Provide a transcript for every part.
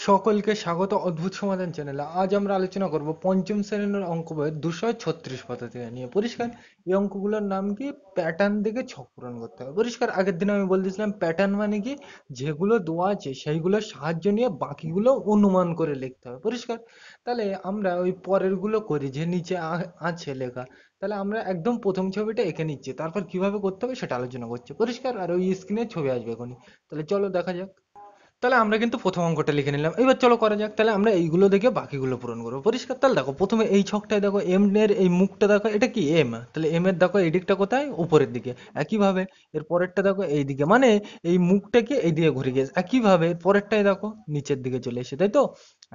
সকলকে স্বাগত অদ্ভুত সমাধান চ্যানেলে। আজ আমরা আলোচনা করব পঞ্চম শ্রেণীর অঙ্ক বইয়ের 236 পদ্ধতি নিয়ে। পরিষ্কার? এই অঙ্কগুলোর নাম কি? প্যাটার্ন দেখে ছক পূরণ করতে হবে। পরিষ্কার? আগের দিন আমি বলে দিয়েছিলাম প্যাটার্ন মানে কি, যেগুলো দেওয়া আছে সেইগুলোর সাহায্য নিয়ে বাকিগুলো অনুমান করে লিখতে হবে। পরিষ্কার? তাহলে আমরা ওই পরের গুলো করি, যে নিচে আছে লেখা। তাহলে আমরা একদম প্রথম ছবিটা এঁকে নিচ্ছি, তারপর কিভাবে করতে হবে সেটা আলোচনা করছি। পরিষ্কার? আর ওই স্ক্রিনে ছবি আসবে এখনই। তাহলে চলো দেখা যাক। তাহলে আমরা কিন্তু প্রথম অঙ্কটা লিখে নিলাম, এবার চলো করা যাক। তাহলে আমরা এইগুলো দেখে বাকিগুলো পূরণ করবো। পরিষ্কার? তাহলে দেখো প্রথমে এই ছকটায় দেখো এম এর এই মুখটা দেখো, এটা কি এম, তাহলে এম এর দেখো এই দিকটা কোথায়, উপরের দিকে। একইভাবে এর পরেরটা দেখো এই দিকে, মানে এই মুখটাকে এই দিকে ঘুরে গেছে। একইভাবে এর পরেরটায় দেখো নিচের দিকে চলে এসে, তাই তো?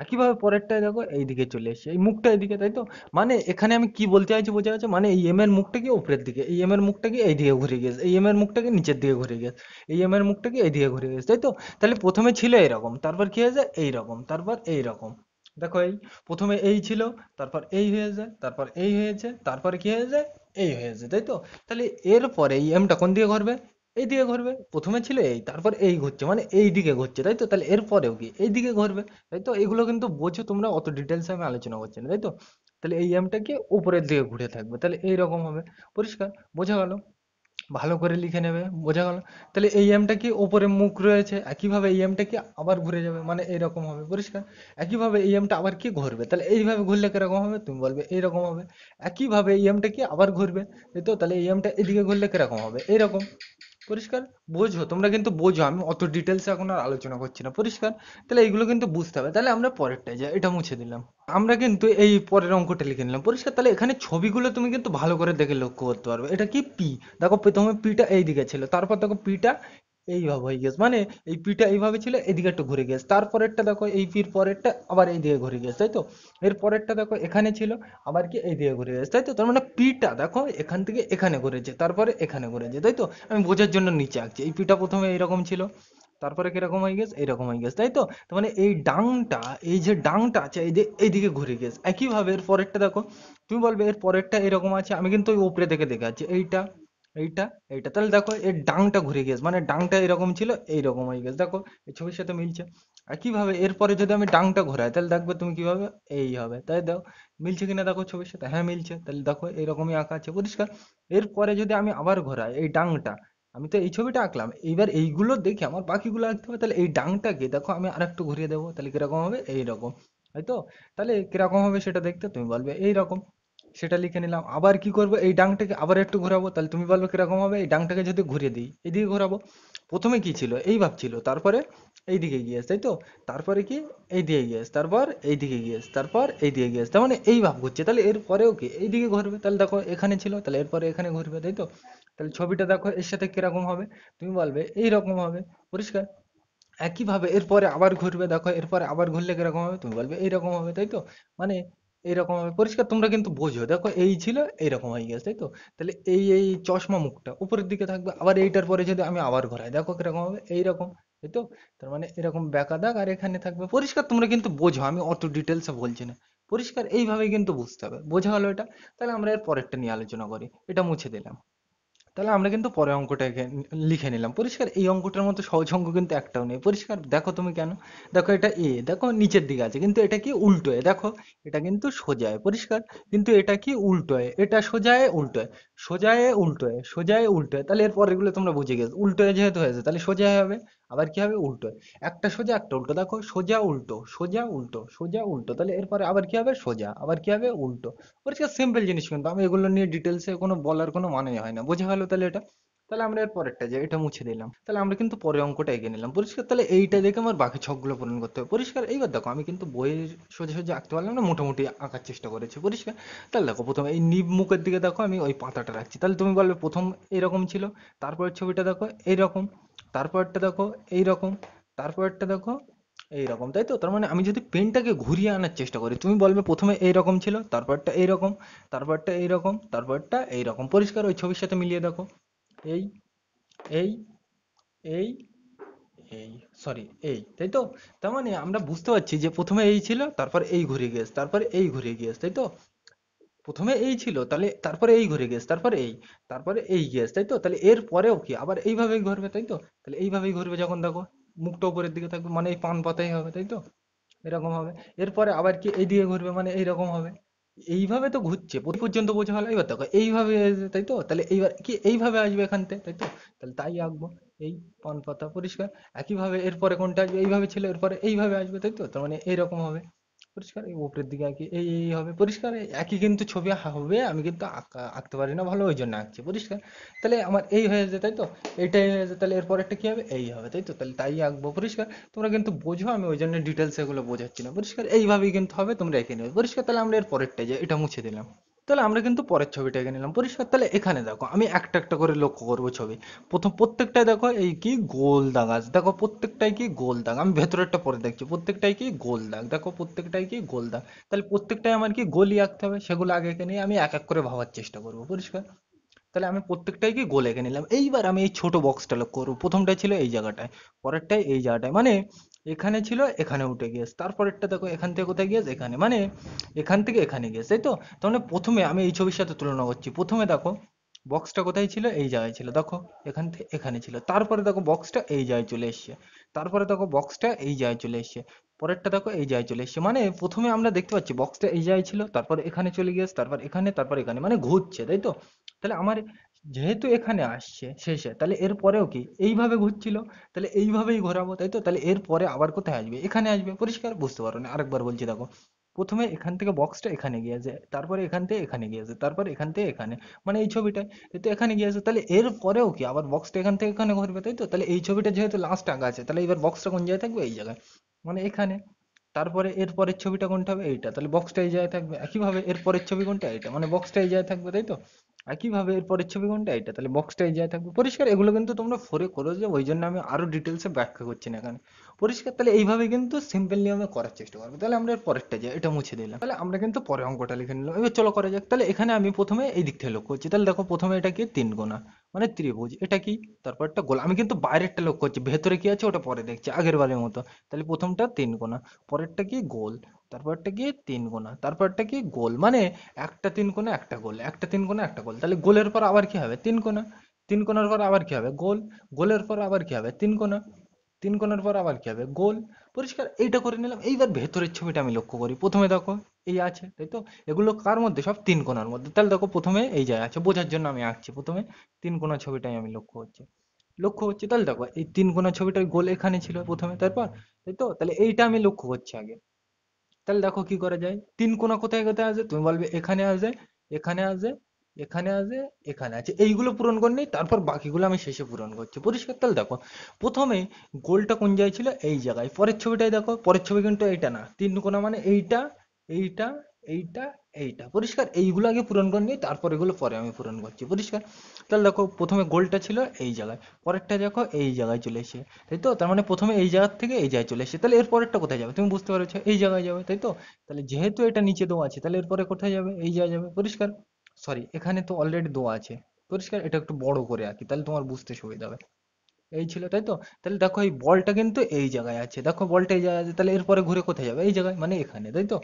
একইভাবে পরেরটায় দেখো এই দিকে চলে এসে, এই মুখটা এদিকে, তাই তো? মানে এখানে আমি কি বলতে চাইছি বোঝা যাচ্ছে? মানে এই এম এর মুখটা কি উপরের দিকে, এই এম এর মুখটা কি এই দিকে ঘুরে গেছে, এই এম এর মুখটাকে নিচের দিকে ঘুরে গেছে, এই এম এর মুখটাকে এই দিকে ঘুরে গেছে, তাই তো? তাহলে প্রথমে ছিল এরকম, তারপর কি হয়ে যায় এইরকম, তারপর এইরকম। দেখো এই প্রথমে এই ছিল, তারপর এই হয়ে যায়, তারপর এই হয়েছে, তারপর কি হয়ে যায় এই হয়েছে, তাই তো? তাহলে এরপরে এই এমটা কোন দিকে ঘুরবে? এই দিকে ঘুরবে। প্রথমে ছিল এই, তারপর এই ঘুরছে, মানে এই দিকে ঘুরছে, তাই তো? তাহলে এরপরেও কি এই দিকে ঘুরবে, তাই তো? এগুলো কিন্তু বোঝো তোমরা, অত ডিটেলস আমি আলোচনা করছি না, তাই তো? তাহলে এই এমটা কি উপরের দিকে ঘুরে থাকবে, তাহলে এইরকম হবে। পরিষ্কার? বোঝা গেল? ভালো করে লিখে নেবে, বোঝা গেল? তাহলে এই এমটা কি ওপরে মুখ রয়েছে, একইভাবে এই এমটা কি আবার ঘুরে যাবে, মানে এরকম হবে। পরিষ্কার? একইভাবে এই এমটা আবার কি ঘুরবে, তাহলে এইভাবে ঘুরলে কিরকম হবে তুমি বলবে এইরকম হবে। একইভাবে এই এমটা কি আবার ঘুরবে, তাই তো? তাহলে এই এমটা এদিকে ঘুরলে কিরকম হবে, এইরকম। পরিষ্কার? বোঝো তোমরা, কিন্তু বোঝো, আমি অত ডিটেলসে এখন আর আলোচনা করছি না। পরিষ্কার? তাহলে এইগুলো কিন্তু বুঝতে হবে। তাহলে আমরা পরেরটায় যাই, এটা মুছে দিলাম। আমরা কিন্তু এই পরের অঙ্কটা লিখে নিলাম। পরিষ্কার? তাহলে এখানে ছবিগুলো তুমি কিন্তু ভালো করে দেখে লক্ষ্য করতে পারবে। এটা কি পি, দেখো প্রথমে পিটা এই দিকে ছিল, তারপর দেখো পিটা এইভাবে হয়ে গেছে, মানে এই পিটা এইভাবে ছিল, এদিকে একটু ঘুরে গেছে। তারপরেরটা দেখো এই পির পরেরটা আবার এই দিকে ঘুরে গেছে, তাই তো? এর পরেরটা দেখো এখানে ছিল, আবার কি এই দিকে ঘুরে গেছে, তাই তো? তার মানে পিটা দেখো এখান থেকে এখানে ঘুরেছে, তারপরে এখানে ঘুরেছে, তাই তো? আমি বোঝার জন্য নিচে আঁকছি। এই পিটা প্রথমে এইরকম ছিল, তারপরে কিরকম হয়ে গেছে, এইরকম হয়ে গেছে, তাই তো? তার মানে এই ডাংটা, এই যে ডাংটা আছে এই যে এইদিকে ঘুরে গেছে। একইভাবে এর পরেরটা দেখো, তুমি বলবে এর পরেরটা এরকম আছে, আমি কিন্তু ওই উপরে থেকে দেখে আছি, এইটা, এইটা, এইটা। তাহলে দেখো এর ডাংটা ঘুরে গেছে, মানে ডাংটা এরকম ছিল, এইরকম হয়ে গেছে, দেখো এই ছবির সাথে মিলছে। একইভাবে এরপরে যদি আমি ডাংটা ঘোরাই, তাহলে দেখবে তুমি কিভাবে, এই হবে, তাই দাও। মিলছে কিনা দেখো ছবির সাথে, হ্যাঁ মিলছে। তাহলে দেখো এরকমই আঁকা আছে। পরিষ্কার? এরপরে যদি আমি আবার ঘোরাই এই ডাংটা, আমি তো এই ছবিটা আঁকলাম, এইবার এইগুলো দেখে আমার বাকিগুলো আঁকতে হবে। তাহলে এই ডাংটাকে দেখো আমি আরেকটু ঘুরিয়ে দেবো, তাহলে কিরকম হবে, এইরকম, তাই তো? তাহলে কিরকম হবে সেটা দেখতে তুমি বলবে এইরকম। সেটা লিখে নিলাম। আবার কি করবো, এই ডাংটাকে আবার একটু ঘোরাবো, তাহলে তুমি বলবে কিরকম হবে। এই ডাংটাকে যদি ঘুরিয়ে দিই, এদিকে ঘোরাবো, প্রথমে কি ছিল এই ভাব ছিল, তারপরে এই দিকে গিয়েছে, তাই তো? তারপরে কি এই দিকে গিয়েছে, তারপর এই দিকে গিয়েছে, তারপর এই দিকে গিয়েছে, তার মানে এই ভাব ঘুরছে। তাহলে এর পরেও কি এই দিকে ঘুরবে, তাহলে দেখো এখানে ছিল, তাহলে এরপরে এখানে ঘুরবে, তাই তো? তাহলে ছবিটা দেখো এর সাথে কিরকম হবে, তুমি বলবে এইরকম হবে। পরিষ্কার? একইভাবে এরপরে আবার ঘুরবে, দেখো এরপরে আবার ঘুরলে কিরকম হবে, তুমি বলবে এইরকম হবে, তাই তো? মানে এইরকম হবে। পরিষ্কার? তোমরা কিন্তু বোঝো, দেখো এই ছিল, এইরকম হয়ে গেছে, তাই তো? তাহলে এই এই চশমা মুখটা উপরের দিকে থাকবে, আবার এইটার পরে যদি আমি আবার ঘোরাই, দেখো কিরকম হবে, এইরকম, তাই তো? তার মানে এরকম বেঁকা দাগ আর এখানে থাকবে। পরিষ্কার? তোমরা কিন্তু বোঝো, আমি অত ডিটেলসে বলছি না। পরিষ্কার? এইভাবেই কিন্তু বুঝতে হবে। বোঝা গেল এটা? তাহলে আমরা এর পরেরটা নিয়ে আলোচনা করি। এটা মুছে দিলাম। তাহলে আমরা কিন্তু পরের অঙ্কটা লিখে নিলাম। পরিষ্কার? এই অঙ্কটার মতো সহজ অঙ্ক কিন্তু একটাও নেই। পরিষ্কার? দেখো তুমি কেন, দেখো এটা এ, দেখো নিচের দিকে আছে, কিন্তু এটা কি উল্টোয়, দেখো এটা কিন্তু সোজায়। পরিষ্কার? কিন্তু এটা কি উল্টোয়, এটা সোজায় উল্টোয়, সোজায় উল্টোয়, সোজায় উল্টোয়। তাহলে এর পরের গুলো তোমরা বুঝে গেছো, উল্টোয় যেহেতু হয়েছে তাহলে সোজায় হবে। আবার কি হবে, উল্টোয়। একটা সোজা একটা উল্টো, দেখো সোজা উল্টো, সোজা উল্টো, সোজা উল্টো, তাহলে এরপরে আবার কি হবে, সোজা, আবার কি হবে, উল্টো। পরিষ্কার? সিম্পল জিনিস, কিন্তু আমি এগুলো নিয়ে ডিটেলসে কোনো বলার কোনো মানে হয় না। বোঝা গেল তাহলে এটা? তাহলে আমরা এর পরেরটা যে এটা মুছে দিলাম। তাহলে আমরা কিন্তু পরের অঙ্কটা এগিয়ে নিলাম। পরিষ্কার? তাহলে এইটা দেখে আমার বাকি ছকগুলো পূরণ করতে হবে। পরিষ্কার? এইবার দেখো আমি কিন্তু বইয়ের সোজা সোজা আঁকতে পারলাম না, মোটামুটি আঁকার চেষ্টা করেছি। পরিষ্কার? তাহলে দেখো প্রথমে এই নিব মুখের দিকে দেখো আমি ওই পাতাটা রাখছি, তাহলে তুমি বলবে প্রথম এরকম ছিল, তারপরের ছবিটা দেখো এইরকম, তারপরটা দেখো এইরকম, তারপরটা দেখো এইরকম, তাই তো? তার মানে আমি যদি পেনটাকে ঘুরিয়ে আনার চেষ্টা করি, তুমি বলবে প্রথমে এইরকম ছিল, তারপরটা এইরকম, তারপরটা এইরকম, তারপরটা এইরকম। পরিষ্কার? ওই ছবির সাথে মিলিয়ে দেখো, এই, এই, এই, এই, সরি এই, তাই তো? তার মানে আমরা বুঝতে পারছি যে প্রথমে এই ছিল, তারপর এই ঘুরে গিয়েছে, তারপরে এই ঘুরে গিয়েছে, তাই তো? প্রথমে এই ছিল, তাহলে তারপরে এই ঘুরে গিয়েছে, তারপরে এই, তারপরে এই গিয়েছে, তাই তো? তাহলে এর পরেও কি আবার এইভাবেই ঘুরবে, তাই তো? তাহলে এইভাবেই ঘুরবে যখন দেখো মুখটা উপরের দিকে থাকবে, মানে এই পান পাতাই হবে, তাই তো? এরকম হবে। এরপরে আবার কি এইদিকে ঘুরবে, মানে এইরকম হবে। এইভাবে তো ঘুরছে পর্যন্ত বোঝা গেল। এবার দেখো এইভাবে এসে, তাই তো, তাহলে এইবার কি এইভাবে আসবে এখান থেকে, তাই তো, তাহলে তাই আঁকবো। এই পান পাতা পরিষ্কার। একইভাবে এরপরে কোনটা আসবে, এইভাবে ছিল, এরপরে এইভাবে আসবে, তাই তো, তার মানে এইরকম হবে। পরিষ্কার, এই উপরের দিকে আঁকি, এই হবে পরিষ্কার। এই একই কিন্তু ছবি হবে, আমি কিন্তু আঁকতে পারি না ভালো, ওই জন্য আঁকছি পরিষ্কার। তাহলে আমার এই হয়ে যায়, তাই তো, এইটাই হয়ে যায়, তাহলে এরপর একটা কি হবে, এই হবে, তাই তো, তাহলে তাই আঁকবো পরিষ্কার। তোমরা কিন্তু বোঝো, আমি ওই জন্য ডিটেলস এগুলো বোঝাচ্ছি না পরিষ্কার। এইভাবেই কিন্তু হবে, তোমরা এঁকে নেবে পরিষ্কার। তাহলে আমরা এর পরেরটা যে এটা মুছে দিলাম। তাহলে আমরা কিন্তু পরের ছবিটা এঁকে নিলাম পরিষ্কার। তাহলে এখানে দেখো আমি একটা একটা করে লক্ষ্য করবো ছবি। প্রথম প্রত্যেকটাই দেখো এই কি গোল দাগ আছে, দেখো প্রত্যেকটাই কি গোল দাগ। আমি ভেতরেরটা পরে দেখছি, প্রত্যেকটাই কি গোল দাগ, দেখো প্রত্যেকটাই কি গোল দাগ। তাহলে প্রত্যেকটাই আমার কি গোলই আঁকতে হবে, সেগুলো আগে এঁকে নিয়ে আমি এক এক করে ভাবার চেষ্টা করবো পরিষ্কার। তাহলে আমি প্রত্যেকটাই কি গোল এঁকে নিলাম। এইবার আমি এই ছোট বক্সটা লক্ষ্য করবো, প্রথমটা ছিল এই জায়গাটায়, পরেরটাই এই জায়গাটায়, মানে এখানে ছিল, এখানে উঠে গিয়েছে, তারপরেরটা দেখো এখান থেকে কোথায় গিয়েছে, এখানে, মানে এখান থেকে এখানে গিয়েছে, তাই তো। তার মানে প্রথমে আমি এই ছবির সাথে তুলনা করছি, প্রথমে দেখো বক্সটা কোথায় ছিল, এই জায়গায় ছিল, দেখো এখান থেকে এখানে ছিল, তারপরে দেখো বক্সটা এই জায়গায় চলে এসছে, তারপরে দেখো বক্সটা এই জায়গায় চলে এসছে, পরেরটা দেখো এই জায়গায় চলে এসছে। মানে প্রথমে আমরা দেখতে পাচ্ছি বক্সটা এই জায়গায় ছিল, তারপর এখানে চলে গিয়েছে, তারপর এখানে, তারপর এখানে, মানে ঘুরছে, তাই তো। তাহলে আমার যেহেতু এখানে আসছে শেষে, তাহলে এর পরেও কি এইভাবে ঘুরছিল, তাহলে এইভাবেই ঘোরাবো, তাই তো। তাহলে এর পরে আবার কোথায় আসবে, এখানে আসবে পরিষ্কার, বুঝতে পারো না, আরেকবার বলছি দেখো। প্রথমে এখান থেকে বক্সটা এখানে গিয়েছে, তারপরে এখান থেকে এখানে গিয়েছে, তারপর এখান থেকে এখানে, মানে এই ছবিটায়, এই তো এখানে গিয়েছে। তাহলে এর পরেও কি আবার বক্সটা এখান থেকে এখানে ঘুরবে, তাই তো। তাহলে এই ছবিটা যেহেতু লাস্ট আঁকা আছে, তাহলে এবার বক্সটা কোন জায়গায় থাকবে, এই জায়গায়, মানে এখানে। তারপরে এর পরের ছবিটা কোনটা হবে, এইটা, তাহলে বক্সটা এই জায়গায় থাকবে। একইভাবে এর পরের ছবি কোনটা, এইটা, মানে বক্সটা এই জায়গায় থাকবে, তাই তো। একইভাবে এর পরের ছবি কোনটা, এইটা, তাহলে বক্সটা এই জায়গায় থাকবে পরিষ্কার। এগুলো কিন্তু তোমরা ফোরে করো, যে ওই জন্য আমি আরো ডিটেলসে ব্যাখ্যা করছি না এখানে পরিষ্কার। তাহলে এইভাবে কিন্তু সিম্পল নিয়মে করার চেষ্টা করবো। তাহলে আমরা এর পরেরটা যাই, এটা মুছে দিলাম। তাহলে আমরা কিন্তু পরের অঙ্কটা লিখে নিলাম। এবার চলো করা যাক। তাহলে এখানে আমি প্রথমে এই দিক থেকে লক্ষ্য করছি। তাহলে দেখো প্রথমে এটা কি, তিন কোণা, মানে ত্রিভুজ। এটা কি, তারপর একটা গোল। আমি কিন্তু বাইরেরটা লক্ষ্য করছি, ভেতরে কি আছে ওটা পরে দেখছি, আগের বারের মতো। তাহলে প্রথমটা তিন কোণা, পরেরটা কি গোল, তারপরটা কি তিন কোণা, তারপরটা কি গোল, মানে একটা তিন কোণা একটা গোল, একটা তিন কোণা একটা গোল। তাহলে গোলের পর আবার কি হবে, তিন কোণা, তিন কোণার পর আবার কি হবে, গোল, গোলের পর আবার কি হবে, তিন কোণা, তিন কোণার পর আবার কি হবে, গোল পরিষ্কার। এইটা করে নিলাম। এইবার ভেতরের ছবিটা আমি লক্ষ্য করি। প্রথমে দেখো এই আছে, তাই তো, এগুলো কার মধ্যে, সব তিন কোণার মধ্যে। তাহলে দেখো প্রথমে এই জায়গা আছে, বোঝার জন্য আমি আঁকছি। প্রথমে তিন কোণা ছবিটাই আমি লক্ষ্য করছি, লক্ষ্য করছি। তাহলে দেখো এই তিন কোণা ছবিটার গোল এখানে ছিল প্রথমে, তারপর, তাই তো। তাহলে এইটা আমি লক্ষ্য করছি আগে। তাহলে দেখো কি করা যায়, তিন কোণা কোথায় কোথায় আছে, তুমি বলবে এখানে আছে, এখানে আছে, এখানে আছে, এখানে আছে, এইগুলো পূরণ করে নিই, তারপর বাকিগুলো আমি শেষে পূরণ করছি পরিষ্কার। তাহলে দেখো প্রথমে গোলটা কোন জায়গায় ছিল, এই জায়গায়। পরের ছবিটাই দেখো, পরের ছবি কিন্তু এইটা না, তিন কোণা মানে এইটা, এইটা, এইটা, এইটা পরিষ্কার। এইগুলো আগে পূরণ করে নিই, তারপর এগুলো পরে আমি পূরণ করছি পরিষ্কার। তাহলে দেখো প্রথমে গোলটা ছিল এই জায়গায়, পরেরটা দেখো এই জায়গায় চলে এসে, তাই তো। তার মানে প্রথমে এই জায়গার থেকে এই জায়গায় চলে এসেছে, তাহলে এর পরেরটা কোথায় যাবে, তুমি বুঝতে পেরেছো, এই জায়গায় যাবে, তাই তো। তাহলে যেহেতু এটা নিচে দেওয়া আছে, তাহলে এরপরে কোথায় যাবে, এই জায়গায় যাবে পরিষ্কার। সরি, এখানে তো অলরেডি দেওয়া আছে পরিষ্কার। এটা একটু বড় করে আঁকি, তাহলে তোমার বুঝতে সুবিধা হবে। এই ছিল, তাই তো। তাহলে দেখো এই বলটা কিন্তু এই জায়গায় আছে, দেখো বলটা এই জায়গায় আছে, তাহলে এরপরে ঘুরে কোথায় যাবে, এই জায়গায়, মানে এখানে, তাই তো।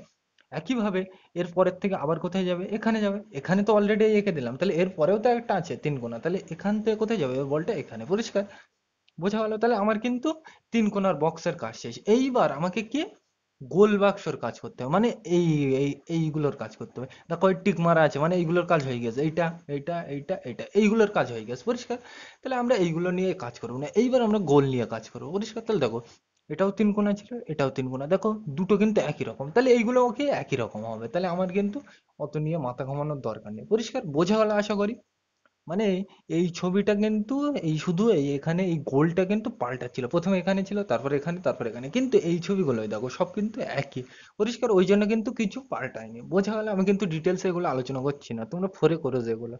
একইভাবে এর পরের থেকে আবার কোথায় যাবে, এখানে যাবে। এখানে তো অলরেডি এঁকে দিলাম, তাহলে এর পরেও তো একটা আছে তিন কোণা, তাহলে এখান থেকে কোথায় যাবে, বলটা এখানে পরিষ্কার। বোঝা গেল। তাহলে আমার কিন্তু তিন কোণার বক্সের কাজ শেষ। এইবার আমাকে কি গোল বাক্সর কাজ করতে হবে, মানে এই এইগুলোর কাজ করতে হবে। দেখো ওই টিক মারা আছে, মানে এইগুলোর কাজ হয়ে গেছে, এইটা, এইটা, এইটা, এইটা, এইগুলোর কাজ হয়ে গেছে পরিষ্কার। তাহলে আমরা এইগুলো নিয়ে কাজ করবো না, এইবার আমরা গোল নিয়ে কাজ করবো পরিষ্কার। তাহলে দেখো এটাও তিন কোণা ছিল, এটাও তিন কোণা, দেখো দুটো কিন্তু একই রকম, তাহলে এইগুলো ওকে একই রকম হবে। তাহলে আমার কিন্তু অত নিয়ে মাথা ঘামানোর দরকার নেই পরিষ্কার। বোঝা গেল আশা করি। মানে এই ছবিটা কিন্তু এই শুধু এই এখানে এই গোলটা কিন্তু পাল্টাচ্ছিল, প্রথমে এখানে ছিল, তারপর এখানে, তারপর এখানে, কিন্তু এই ছবিগুলো দেখো সব কিন্তু একই পরিষ্কার। ওই জন্য কিন্তু কিছু পাল্টায়নি। বোঝা গেল। আমি কিন্তু ডিটেলস এগুলো আলোচনা করছি না, তোমরা ফোরে করো যেগুলো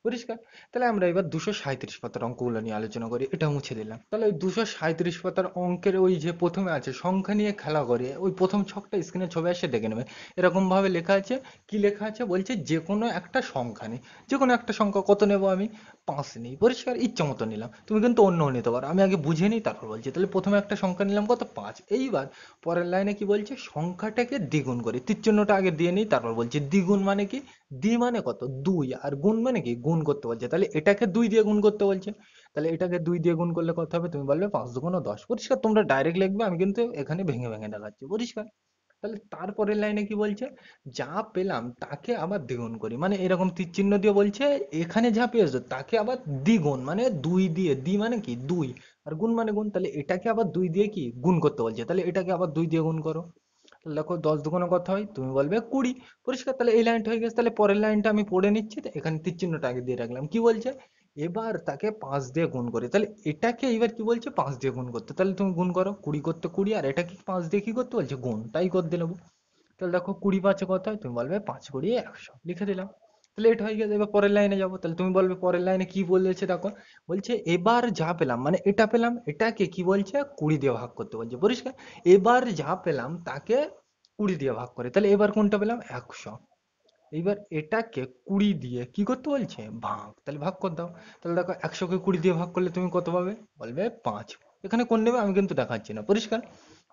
পরিষ্কার। তাহলে আমরা এবার 237 পাতার অঙ্কগুলো নিয়ে আলোচনা করি। এটা মুছে দিলাম। তাহলে ওই 237 পাতার অঙ্কের ওই যে প্রথমে আছে সংখ্যা নিয়ে খেলা করে, ওই প্রথম ছকটা স্ক্রিনে ছবি আসে দেখে নেবে। এরকম ভাবে লেখা আছে, কি লেখা আছে বলছে, যে কোনো একটা সংখ্যা নেই, যে কোনো একটা সংখ্যা, কত নেবো আমি, 5 নিই পরিষ্কার, ইচ্ছে মতো নিলাম। তুমি কিন্তু অন্যও নিতে পারো, আমি আগে বুঝে নিই তারপর বলছি। তাহলে প্রথমে একটা সংখ্যা নিলাম, কত, 5। এইবার পরের লাইনে কি বলছে, সংখ্যাটাকে দ্বিগুণ করি। তীর চিহ্নটা আগে দিয়ে নিই, তারপর বলছি দ্বিগুণ মানে কি, দ্বি মানে কত, দুই, আর গুণ মানে কি, গুণ করতে বলছে, তাহলে এটাকে দুই দিয়ে গুণ করতে বলছে। তাহলে এটাকে 2 দিয়ে গুণ করলে কত হবে? তুমি বলবে 5 দুগুণ 10। পরিষ্কার? তোমরা ডাইরেক্ট লিখবে, আমি কিন্তু এখানে ভেঙে ভেঙে দেখাচ্ছি। পরিষ্কার? তাহলে তারপরের লাইনে কি বলছে? যা পেলাম তাকে আবার দ্বিগুণ করি, মানে এরকম তীর চিহ্ন দিয়ে বলছে এখানে যা পেয়েছো তাকে আবার দ্বিগুণ, মানে 2 দিয়ে, দ্বি মানে কি 2, আর গুণ মানে গুণ, তাহলে এটাকে আবার 2 দিয়ে কি গুণ করতে বলছে, তাহলে এটাকে আবার 2 দিয়ে গুণ করো। তাহলে দেখো 10 দুগুণে কত হয়? তুমি বলবে 20। পরিষ্কার? তাহলে এই লাইনটা হয়ে গেছে। তাহলে পরের লাইনটা আমি পড়ে নিচ্ছি, তো এখানে তীর চিহ্নটা আগে দিয়ে রাখলাম। কি বলছে? এবার তাকে 5 দিয়ে গুণ করি, তাহলে এটাকে এবার কি বলছে? 5 দিয়ে গুণ করতে। তাহলে তুমি গুণ করো, 20 করতে 20, আর এটাকে 5 দিয়ে কি করতে বলছে? গুণ, তাই করে দিলাম। তাহলে দেখো 20 5 কত হয়? তুমি বলবে 5 20 100, লিখে দিলাম। তাহলে এটা হয়ে গেছে। এবার পরের লাইনে যাবো, তাহলে তুমি বলবে পরের লাইনে কি বলেছে দেখো। বলছে এবার যা পেলাম, মানে এটা পেলাম, এটাকে কি বলছে? 20 দিয়ে ভাগ করতে বলছে। পরিষ্কার? এবার যা পেলাম তাকে 20 দিয়ে ভাগ করে, তাহলে এবার কোনটা পেলাম? 100। এইবার এটাকে 20 দিয়ে কি করতে বলছে? ভাগ, তাহলে ভাগ করে দাও। তাহলে দেখো 100 কে 20 দিয়ে ভাগ করলে তুমি কত পাবে? বলবে 5। এখানে কোন নেবে আমি কিন্তু দেখাচ্ছি না। পরিষ্কার?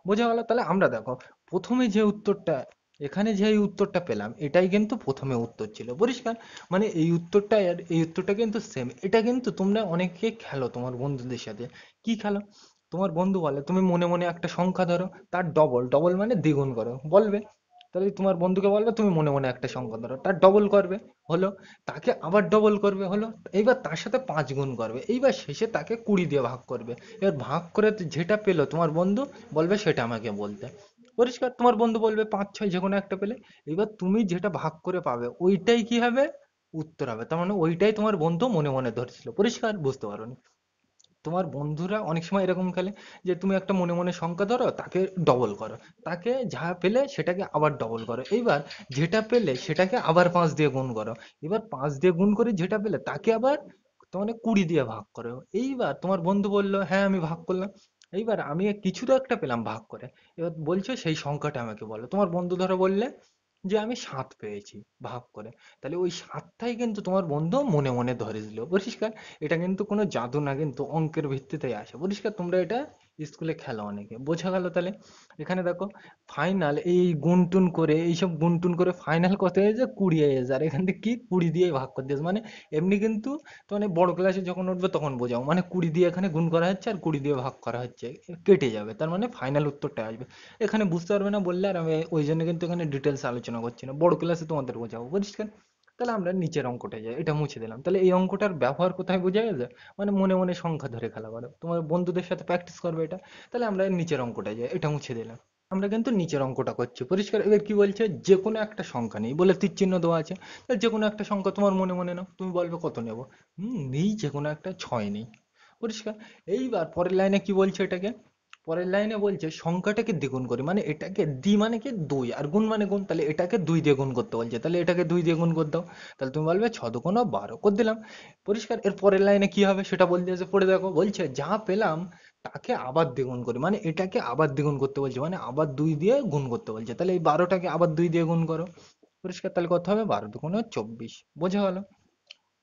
বোঝা গেল? তাহলে আমরা দেখো প্রথমে যে উত্তরটা, এখানে যে এই উত্তরটা পেলাম, এটাই কিন্তু প্রথমে উত্তর ছিল। পরিষ্কার? মানে এই উত্তরটা আর এই উত্তরটা কিন্তু সেম। এটা কিন্তু তোমরা অনেকে খেলো তোমার বন্ধুদের সাথে। কি খেলো? তোমার বন্ধু বলে, তুমি মনে মনে একটা সংখ্যা ধরো, তার ডবল, ডবল মানে দ্বিগুণ করো বলবে। তাহলে তোমার বন্ধুকে বলবে তুমি মনে মনে একটা সংখ্যা ধরো, তার ডবল করবে, হলো। তাকে আবার ডবল করবে, হলো। এইবার তার সাথে 5 গুণ করবে, এইবার শেষে তাকে 20 দিয়ে ভাগ করবে। এবার ভাগ করে যেটা পেলো তোমার বন্ধু, বলবে সেটা আমাকে বলতে। পরিষ্কার? তোমার বন্ধু বলবে 5 6 যে কোনো একটা পেলে। এবার তুমি যেটা ভাগ করে পাবে ওইটাই কি হবে? উত্তর হবে। তার মানে ওইটাই তোমার বন্ধু মনে মনে ধরেছিল। পরিষ্কার? বুঝতে পারোনি? তোমার বন্ধুরা অনেক সময় এরকম খেলে, যে তুমি একটা মনে মনে সংখ্যা ধরো, তাকে ডবল করো, তাকে যা পেলে সেটাকে আবার ডবল করো, এইবার যেটা পেলে সেটাকে আবার 5 দিয়ে গুণ করো, এবার 5 দিয়ে গুণ করে যেটা পেলে তাকে আবার তোমার 20 দিয়ে ভাগ করো। এইবার তোমার বন্ধু বললো হ্যাঁ আমি ভাগ করলাম, এইবার আমি কিছু তো একটা পেলাম ভাগ করে, এবার বলছো সেই সংখ্যাটা আমাকে বলো। তোমার বন্ধু ধরো বললে যে আমি 7 পেয়েছি ভাগ করে, তাহলে ওই 7টাই কিন্তু তোমার বন্ধু মনে মনে ধরে দিল। পরিষ্কার? এটা কিন্তু কোনো জাদু না, কিন্তু অঙ্কের ভিত্তিতেই আসে। পরিষ্কার? তোমরা এটা স্কুলে খেলো অনেকে। বোঝা গেল? তাহলে এখানে দেখো ফাইনাল এই গুনটুন করে, এইসব গুনটুন করে ফাইনাল কত হয়েছে? 20 হয়েছে, আর এখান থেকে কি 20 দিয়ে ভাগ করে দিয়েছে। মানে এমনি কিন্তু তো মানে বড় ক্লাসে যখন উঠবে তখন বোঝাও, মানে 20 দিয়ে এখানে গুণ করা হচ্ছে আর 20 দিয়ে ভাগ করা হচ্ছে, কেটে যাবে, তার মানে ফাইনাল উত্তরটা আসবে। এখানে বুঝতে পারবে না বললে, আর আমি ওই জন্য কিন্তু এখানে ডিটেলস আলোচনা করছি না, বড় ক্লাসে তোমাদের বোঝাবো। পরিষ্কার? তাহলে আমরা নিচের অঙ্কটা যাই, এটা মুছে দিলাম। তাহলে এই অঙ্কটার ব্যবহার কোথায় বোঝা গেছে? মানে মনে মনে সংখ্যা ধরে খেলা করো, তোমার বন্ধুদের সাথে প্র্যাকটিস করবে এটা। তাহলে আমরা এর নিচের অঙ্কটা যাই, এটা মুছে দিলাম। আমরা কিন্তু নিচের অঙ্কটা করছি। পরিষ্কার? এবার কি বলছে? যে কোনো একটা সংখ্যা নেই বলে তীর চিহ্ন দেওয়া আছে, তাহলে যে কোনো একটা সংখ্যা তোমার মনে মনে নাও। তুমি বলবে কত নেব? নেই, যে কোনো একটা 6 নেই। পরিষ্কার? এইবার পরের লাইনে কি বলছে এটাকে? পরের লাইনে বলছে সংখ্যাটাকে দ্বিগুণ করি, মানে এটাকে দ্বি মানে কি 2, আর গুণ মানে গুণ, তাহলে এটাকে 2 দিয়ে গুণ করতে বলছে, তাহলে এটাকে 2 দিয়ে গুণ করে দাও। তাহলে তুমি বলবে 6 দুগুণ 12 করে দিলাম। পরিষ্কার? এর পরের লাইনে কি হবে সেটা বলতে আছে, পড়ে দেখো। বলছে যা পেলাম তাকে আবার দ্বিগুণ করি, মানে এটাকে আবার দ্বিগুণ করতে বলছে, মানে আবার 2 দিয়ে গুণ করতে বলছে। তাহলে এই 12টাকে আবার 2 দিয়ে গুণ করো। পরিষ্কার? তাহলে কত হবে? 12 দুগুণ 24। বোঝা গেল?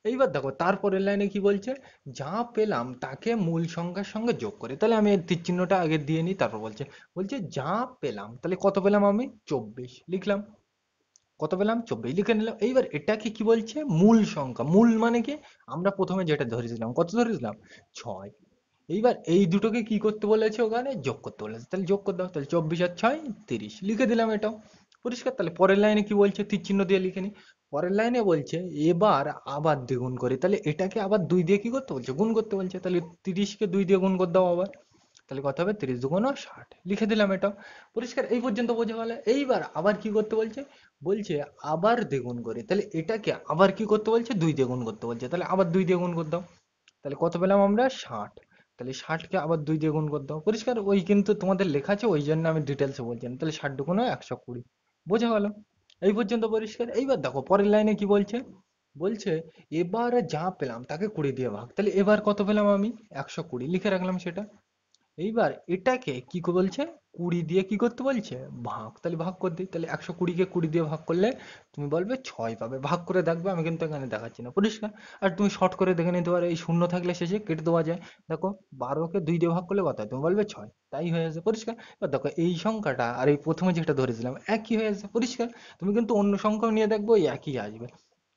এইবার দেখো তারপরের লাইনে কি বলছে? যা পেলাম তাকে মূল সংখ্যার সঙ্গে যোগ করে। তাহলে আমি এর তীর চিহ্নটা আগে দিয়ে নিই, তারপর বলছে। বলছে যা পেলাম, তাহলে কত পেলাম? আমি 24 লিখলাম। কত পেলাম? 24 লিখে নিলাম। এইবার এটাকে কি বলছে? মূল সংখ্যা। মূল মানে কি? আমরা প্রথমে যেটা ধরেছিলাম, কত ধরেছিলাম? 6। এইবার এই দুটোকে কি করতে বলেছে? ওখানে যোগ করতে বলেছে, তাহলে যোগ করে দাও। তাহলে 24 আর 6 30, লিখে দিলাম এটাও। পরিষ্কার? তাহলে পরের লাইনে কি বলছে? তীর চিহ্ন দিয়ে লিখে নি। পরের লাইনে বলছে এবার আবার দ্বিগুণ করি, তাহলে এটাকে আবার 2 দিয়ে কি করতে বলছে? গুণ করতে বলছে। তাহলে 30কে 2 দিয়ে গুণ করে দাও আবার। তাহলে কত হবে? 30 দুগুণ 60, লিখে দিলাম এটাও। পরিষ্কার? এই পর্যন্ত বোঝা গেল? এইবার আবার কি করতে বলছে? বলছে আবার দ্বিগুণ করি, তাহলে এটাকে আবার কি করতে বলছে? 2 দিয়ে গুণ করতে বলছে, তাহলে আবার 2 দিয়ে গুণ করে দাও। তাহলে কত পেলাম আমরা? 60। তাহলে 60কে আবার 2 দিয়ে গুণ করে দাও। পরিষ্কার? ওই কিন্তু তোমাদের লেখা আছে, ওই জন্য আমি ডিটেলসে বলছি না। তাহলে 60 দুগুণ 120। বোঝা গেল? এই পর্যন্ত পরিষ্কার? এইবার দেখো পরের লাইনে কি বলছে। বলছে এবারে যা পেলাম তাকে 20 দিয়ে ভাগ, তাহলে এবার কত পেলাম আমি? 120, লিখে রাখলাম সেটা। এইবার এটাকে কি বলছে? 20 দিয়ে কি করতে বলছে? ভাগ, তাহলে ভাগ করে দিই। তাহলে 120কে 20 দিয়ে ভাগ করলে তুমি বলবে 6 পাবে। ভাগ করে দেখবে, আমি কিন্তু এখানে দেখাচ্ছি না। পরিষ্কার? আর তুমি শর্ট করে দেখে নিতে পারো, এই শূন্য থাকলে শেষে কেটে দেওয়া যায়। দেখো 12কে 2 দিয়ে ভাগ করলে কত হয়? তুমি বলবে 6, তাই হয়ে যাচ্ছে। পরিষ্কার? এবার দেখো এই সংখ্যাটা আর এই প্রথমে যেটা ধরেছিলাম একই হয়ে যাচ্ছে। পরিষ্কার? তুমি কিন্তু অন্য সংখ্যাও নিয়ে দেখবো, ওই একই আসবে।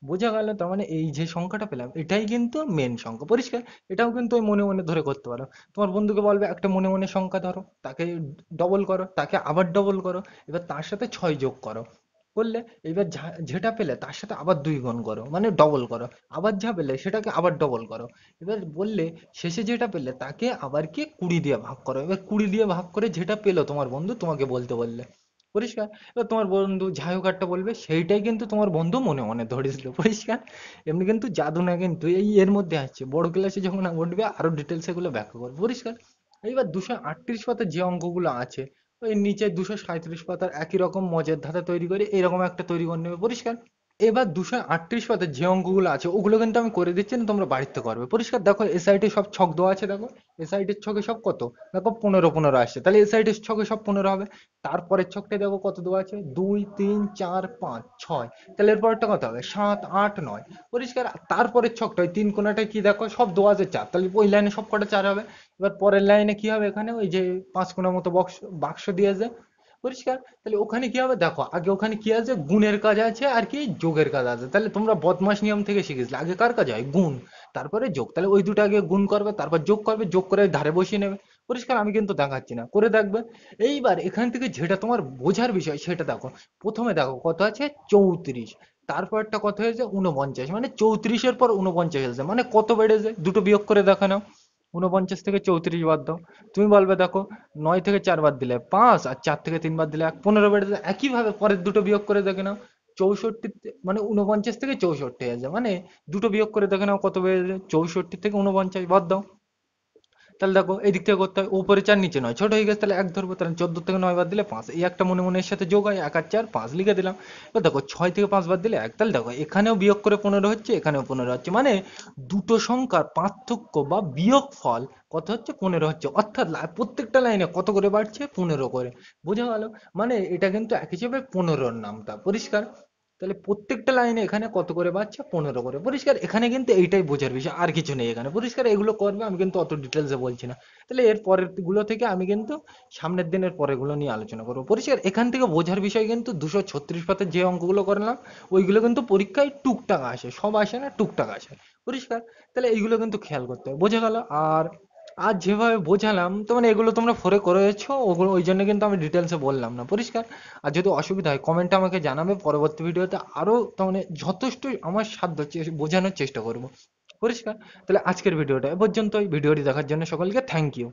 বোঝা গেল? তার মানে এই যে সংখ্যাটা পেলাম এটাই কিন্তু মেন সংখ্যা, পরিষ্কার? এটাও কিন্তু ওই মনে মনে ধরে করতে পারো। তোমার বন্ধুকে বলবে একটা মনে মনে সংখ্যা ধরো, তাকে ডবল করো, তাকে আবার ডবল করো, এবার তার সাথে 6 যোগ করো, করলে এবার যেটা পেলে তার সাথে আবার 2 গুণ করো, মানে ডবল করো, আবার যা পেলে সেটাকে আবার ডবল করো। এবার বললে শেষে যেটা পেলে তাকে আবার কি 20 দিয়ে ভাগ করো, এবার 20 দিয়ে ভাগ করে যেটা পেলো তোমার বন্ধু তোমাকে বলতে বললে, পরিষ্কার? এবার তোমার বন্ধু যাই হোক একটা বলবে, সেইটাই কিন্তু তোমার বন্ধু মনে মনে ধরেছিল, পরিষ্কার? এমনি কিন্তু জাদু না, কিন্তু এই এর মধ্যে আছে, বড় ক্লাসে যখন উঠবে আরো ডিটেলস এগুলো ব্যাখ্যা করবো, পরিষ্কার? এইবার 238 পাতার যে অঙ্কগুলো আছে, ওই নিচে 237 পাতার একই রকম মজার ধাঁধা তৈরি করে এরকম একটা তৈরি করে নেবে, পরিষ্কার? এবার 238 পাতার যে অঙ্কগুলো আছে ওগুলো কিন্তু আমি করে দিচ্ছি না, তোমরা বাড়িতে করবে, পরিষ্কার? দেখো এ সাইডে সব ছক দেওয়া আছে, দেখো এ সাইডের ছকে সব কত, দেখো 15 15 আসছে, তাহলে এ সাইডের ছকে সব 15 হবে। তারপরের ছকটায় দেখো কত দেওয়া আছে, 2 3 4 5 6, তাহলে এরপরটা কত হবে, 7 8 9, পরিষ্কার? তারপরের ছকটা ওই তিন কোণাটায় কি দেখো, সব দেওয়া আছে 4, তাহলে ওই লাইনে সব কটা 4 হবে। এবার পরের লাইনে কি হবে, এখানে ওই যে 5 কোণার মতো বক্স বাক্স দিয়েছে, পরিষ্কার? তাহলে ওখানে কি হবে দেখো, আগে ওখানে কি আছে, গুণের কাজ আছে আর কি যোগের কাজ আছে, তাহলে তোমরা বদমাশ নিয়ম থেকে শিখেছিলে, আগে কার কাজ হয়, গুণ, তারপরে যোগ, তাহলে ওই দুটো আগে গুণ করবে, তারপর যোগ করবে, যোগ করে ধারে বসিয়ে নেবে, পরিষ্কার? আমি কিন্তু দেখাচ্ছি না, করে দেখবে। এইবার এখান থেকে যেটা তোমার বোঝার বিষয় সেটা দেখো, প্রথমে দেখো কত আছে, 34, তারপরটা কত হয়েছে, 49, মানে 34-এর পর 49 এসেছে, মানে কত বেড়েছে, দুটো বিয়োগ করে দেখো নাও, 49 থেকে 34 বাদ দাও, তুমি বলবে দেখো 9 থেকে 4 বাদ দিলে 5, আর 4 থেকে 3 বাদ দিলে 1, 15 বেড়ে যায়। একইভাবে পরের দুটো বিয়োগ করে দেখে নাও, 64 মানে 49 থেকে 64 আছে, মানে দুটো বিয়োগ করে দেখে নাও কত বেড়েছে, 64 থেকে 49 বাদ দাও। তাহলে দেখো এই দিক থেকে করতে হয়, উপরে 4 নিচে 9, ছোট হয়ে গেছে, তাহলে 1 ধরবো, তাহলে 14 থেকে 9 বাদ দিলে 5, এই একটা মনে মনে এর সাথে যোগ হয়, 1 আর 4 5 লিখে দিলাম। এবার দেখো 6 থেকে 5 বাদ দিলে 1, তাহলে দেখো এখানেও বিয়োগ করে 15 হচ্ছে, এখানেও 15 হচ্ছে, মানে দুটো সংখ্যার পার্থক্য বা বিয়োগ ফল কত হচ্ছে, 15 হচ্ছে, অর্থাৎ প্রত্যেকটা লাইনে কত করে বাড়ছে, 15 করে, বোঝা গেল? মানে এটা কিন্তু এক হিসেবে 15-র নামতা, পরিষ্কার? তাহলে প্রত্যেকটা লাইনে এখানে কত করে বাড়ছে, 15 করে, পরিষ্কার? এখানে কিন্তু এইটাই বোঝার বিষয়, আর কিছু নেই এখানে, পরিষ্কার? এগুলো করবে, আমি কিন্তু অত ডিটেলসে বলছি না। তাহলে এর পরের গুলো থেকে আমি কিন্তু সামনের দিনের পরেগুলো নিয়ে আলোচনা করবো, পরিষ্কার? এখান থেকে বোঝার বিষয় কিন্তু 236 পাতার যে অঙ্কগুলো করলাম ওইগুলো কিন্তু পরীক্ষায় টুকটাক আসে, সব আসে না, টুকটাক আসে, পরিষ্কার? তাহলে এইগুলো কিন্তু খেয়াল করতে হবে, বোঝা গেল? আর আর যেভাবে বোঝালাম তো মানে এগুলো তোমরা ফোরে করেছো, ওগুলো ওই জন্য কিন্তু আমি ডিটেলসে বললাম না, পরিষ্কার? আর যদি অসুবিধা হয় কমেন্টে আমাকে জানাবে, পরবর্তী ভিডিওতে আরো তার মানে যথেষ্ট আমার সাধ্য বোঝানোর চেষ্টা করব, পরিষ্কার? তাহলে আজকের ভিডিওটা এ পর্যন্তই, ভিডিওটি দেখার জন্য সকলকে থ্যাংক ইউ।